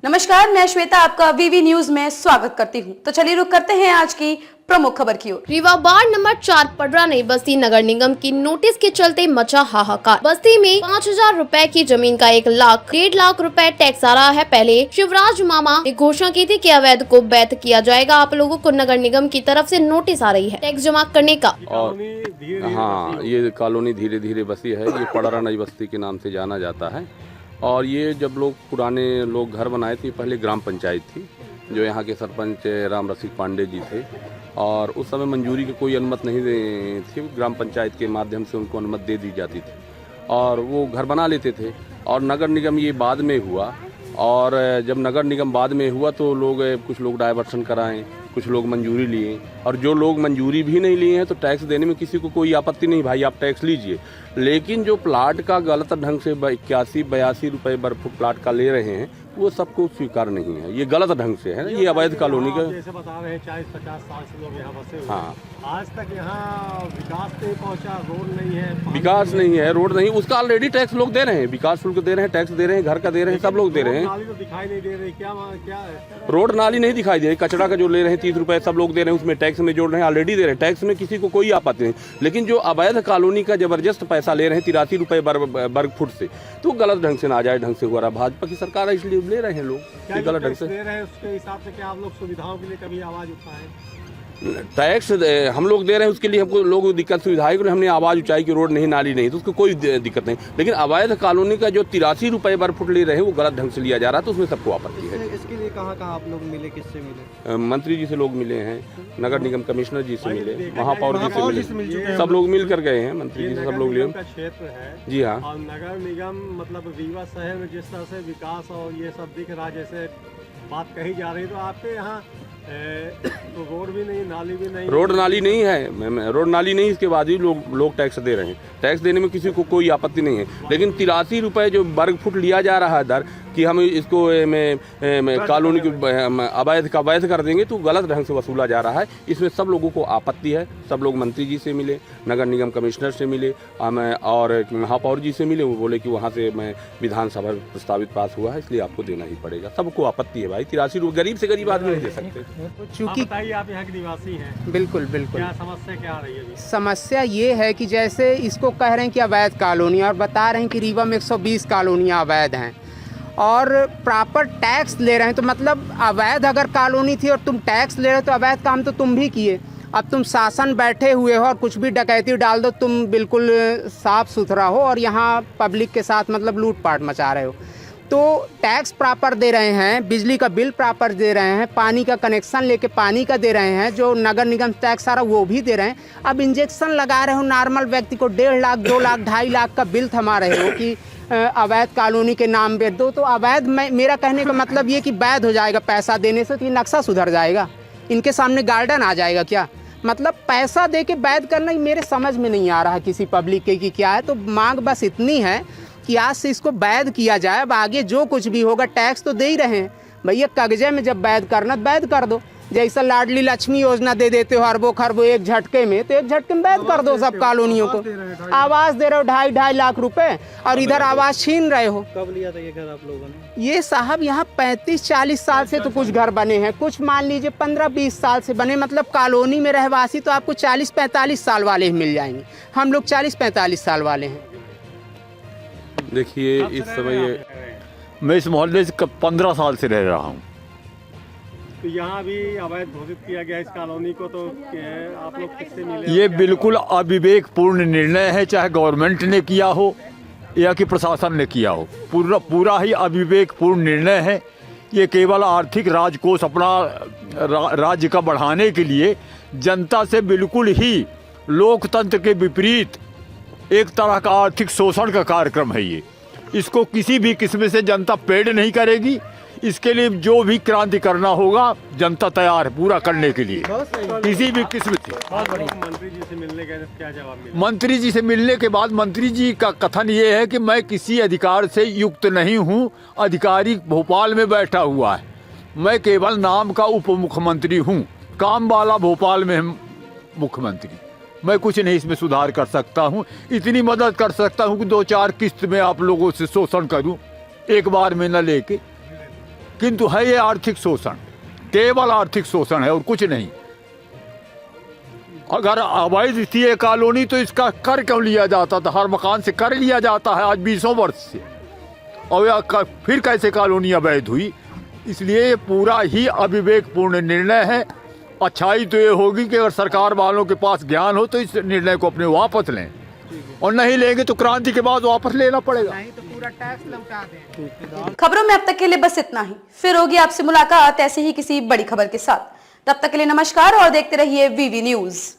नमस्कार, मैं श्वेता आपका वीवी न्यूज में स्वागत करती हूं। तो चलिए रुक करते हैं आज की प्रमुख खबर की ओर। रीवा वार्ड नंबर 4 पडरा ने बस्ती नगर निगम की नोटिस के चलते मचा हाहाकार। बस्ती में 5,000 रुपए की जमीन का 1 लाख 1.5 लाख रुपए टैक्स आ रहा है। पहले शिवराज मामा ने घोषणा की थी कि अवैध को वैध किया जाएगा। आप लोगों को नगर निगम की तरफ से नोटिस आ रही है टैक्स जमा करने का। और हाँ, ये कॉलोनी धीरे धीरे बसी है। ये पडरा नई बस्ती के नाम से जाना जाता है। और ये जब लोग पुराने लोग घर बनाए थे, पहले ग्राम पंचायत थी, जो यहाँ के सरपंच राम रसिक पांडे जी थे। और उस समय मंजूरी की कोई अनुमति नहीं थी, ग्राम पंचायत के माध्यम से उनको अनुमति दे दी जाती थी और वो घर बना लेते थे। और नगर निगम ये बाद में हुआ। और जब नगर निगम बाद में हुआ तो कुछ लोग डायवर्सन कराएं, कुछ लोग मंजूरी लिए। और जो लोग मंजूरी भी नहीं लिए हैं तो टैक्स देने में किसी को कोई आपत्ति नहीं, भाई आप टैक्स लीजिए। लेकिन जो प्लाट का गलत ढंग से 81-82 रुपये वर्ग फुट प्लाट का ले रहे हैं, वो सबको स्वीकार नहीं है। ये गलत ढंग से है, ये अवैध कॉलोनी का। जैसे बता रहे हैं 40-50 साल से लोग यहाँ बसे हुए। हाँ, आज तक यहाँ विकास नहीं पहुँचा, रोड नहीं है, विकास नहीं है, रोड नहीं, उसका ऑलरेडी टैक्स लोग दे रहे हैं, विकास शुल्क दे रहे हैं, टैक्स दे रहे हैं, घर का दे रहे हैं, सब लोग दे रहे हैं। नाली तो दिखाई नहीं दे रही, क्या है? रोड नाली नहीं दिखाई दे रही, कचरा का जो ले रहे हैं 30 रुपए सब लोग दे रहे हैं, उसमें टैक्स में जोड़ रहे हैं, ऑलरेडी दे रहे हैं, टैक्स में किसी को कोई आपत्ति नहीं। लेकिन जो अवैध कॉलोनी का जबरदस्त पैसा ले रहे हैं 83 रुपये वर्ग फुट से, तो गलत ढंग से नाजायज ढंग से हो रहा है। भाजपा की सरकार है इसलिए ले रहे हैं लोग, क्या गलत ढंग से दे रहे हैं उसके हिसाब से क्या आप लोग सुविधाओं के लिए कभी आवाज उठाएं? टैक्स हम लोग दे रहे हैं, उसके लिए हमको लोग दिक्कत सुविधाएं को हमने आवाज़ उठाई कि रोड नहीं नाली नहीं, तो उसको कोई दिक्कत नहीं। लेकिन अवैध कॉलोनी का जो 83 रुपये वर्ग फुट ले रहे हैं वो गलत ढंग से लिया जा रहा है, तो उसमें सबको आपत्ति है। इसके लिए कहाँ आप लोग मिले, किससे मिले? मंत्री जी से लोग मिले हैं, नगर निगम कमिश्नर जी से मिले, महापौर जी से मिले, सब लोग मिल कर गए हैं, मंत्री जी से सब लोग लिए। क्षेत्र है जी हाँ। और नगर निगम मतलब रीवा शहर में जिस तरह से विकास और ये सब दिख रहा है, जैसे बात कही जा रही है, तो आपके यहाँ तो रोड भी नहीं, नाली भी नहीं। रोड नाली नहीं है, रोड नाली नहीं, इसके बाद ही लोग टैक्स दे रहे हैं। टैक्स देने में किसी को कोई आपत्ति नहीं है। लेकिन 83 रुपये जो वर्ग फुट लिया जा रहा है दर कि हम इसको कॉलोनी की अवैध का वैध कर देंगे, तो गलत ढंग से वसूला जा रहा है। इसमें सब लोगों को आपत्ति है। सब लोग मंत्री जी से मिले, नगर निगम कमिश्नर से मिले और महापौर जी से मिले। वो बोले कि वहाँ से मैं विधानसभा प्रस्तावित पास हुआ है, इसलिए आपको देना ही पड़ेगा। सबको आपत्ति है भाई, 83 रुपये गरीब से गरीब आदमी नहीं दे सकते। चूंकि बताइए, आप यहाँ के निवासी हैं। बिल्कुल बिल्कुल। क्या समस्या क्या आ रही है? समस्या ये है कि जैसे इसको कह रहे हैं कि अवैध कॉलोनी, और बता रहे हैं कि रीवा में 120 कॉलोनियाँ अवैध हैं और प्रॉपर टैक्स ले रहे हैं। तो मतलब अवैध अगर कॉलोनी थी और तुम टैक्स ले रहे हो तो अवैध काम तो तुम भी किए। अब तुम शासन बैठे हुए हो और कुछ भी डकैती डाल दो, तुम बिल्कुल साफ सुथरा हो और यहाँ पब्लिक के साथ मतलब लूटपाट मचा रहे हो। तो टैक्स प्रॉपर दे रहे हैं, बिजली का बिल प्रॉपर दे रहे हैं, पानी का कनेक्शन लेके पानी का दे रहे हैं, जो नगर निगम टैक्स आ रहा वो भी दे रहे हैं। अब इंजेक्शन लगा रहे हो नॉर्मल व्यक्ति को, 1.5 लाख 2 लाख 2.5 लाख का बिल थमा रहे हो कि अवैध कॉलोनी के नाम पे दो। तो अवैध, मेरा कहने का मतलब ये कि वैध हो जाएगा पैसा देने से, तो ये नक्शा सुधर जाएगा, इनके सामने गार्डन आ जाएगा क्या? मतलब पैसा दे के वैध करना मेरे समझ में नहीं आ रहा किसी पब्लिक के कि क्या है। तो मांग बस इतनी है कि आज से इसको वैध किया जाए। अब आगे जो कुछ भी होगा, टैक्स तो दे ही रहे हैं भैया, कागजे में जब वैध करना वैध कर दो। जैसा लाडली लक्ष्मी योजना दे देते हो अरबों खरबों एक झटके में, तो एक झटके में वैध कर दो सब कॉलोनियों को। आवास दे रहे हो 2.5 लाख रुपए और इधर आवास छीन रहे हो। कब लिया था ये घर आप लोगों ने? ये साहब यहाँ 35-40 साल से तो कुछ घर बने हैं, कुछ मान लीजिए 15-20 साल से बने। मतलब कॉलोनी में रहवासी तो आपको 40-45 साल वाले ही मिल जाएंगे, हम लोग 40-45 साल वाले हैं। देखिए इस समय मैं इस मोहल्ले से 15 साल से रह रहा हूँ। तो यहाँ भी अवैध घोषित किया गया इस कॉलोनी को, तो आप लोग किससे मिले? ये बिल्कुल अविवेकपूर्ण निर्णय है, चाहे गवर्नमेंट ने किया हो या कि प्रशासन ने किया हो। पूरा ही अविवेकपूर्ण निर्णय है। ये केवल आर्थिक राजकोष अपना राज्य का बढ़ाने के लिए जनता से बिल्कुल ही लोकतंत्र के विपरीत एक तरह का आर्थिक शोषण का कार्यक्रम है ये। इसको किसी भी किस्म से जनता पेड़ नहीं करेगी। इसके लिए जो भी क्रांति करना होगा जनता तैयार है पूरा करने के लिए, किसी भी किस्म से। मंत्री जी से मिलने गए, क्या जवाब मिला? मंत्री जी से मिलने के बाद मंत्री जी का कथन ये है कि मैं किसी अधिकार से युक्त नहीं हूँ, अधिकारी भोपाल में बैठा हुआ है, मैं केवल नाम का उप मुख्यमंत्री हूँ, काम वाला भोपाल में मुख्यमंत्री, मैं कुछ नहीं इसमें सुधार कर सकता हूँ। इतनी मदद कर सकता हूँ कि 2-4 किस्त में आप लोगों से शोषण करूँ, एक बार में न लेके। किंतु है ये आर्थिक शोषण, केवल आर्थिक शोषण है और कुछ नहीं। अगर अवैध थी ये कॉलोनी तो इसका कर क्यों लिया जाता था? हर मकान से कर लिया जाता है आज 20 वर्ष से, और फिर कैसे कॉलोनी अवैध हुई? इसलिए ये पूरा ही अविवेकपूर्ण निर्णय है। अच्छाई तो ये होगी कि अगर सरकार वालों के पास ज्ञान हो तो इस निर्णय को अपने वापस लें, और नहीं लेंगे तो क्रांति के बाद वापस लेना पड़ेगा। नहीं तो पूरा टैक्स लौटा दें। खबरों में अब तक के लिए बस इतना ही। फिर होगी आपसे मुलाकात ऐसे ही किसी बड़ी खबर के साथ। तब तक के लिए नमस्कार और देखते रहिए वीवी न्यूज।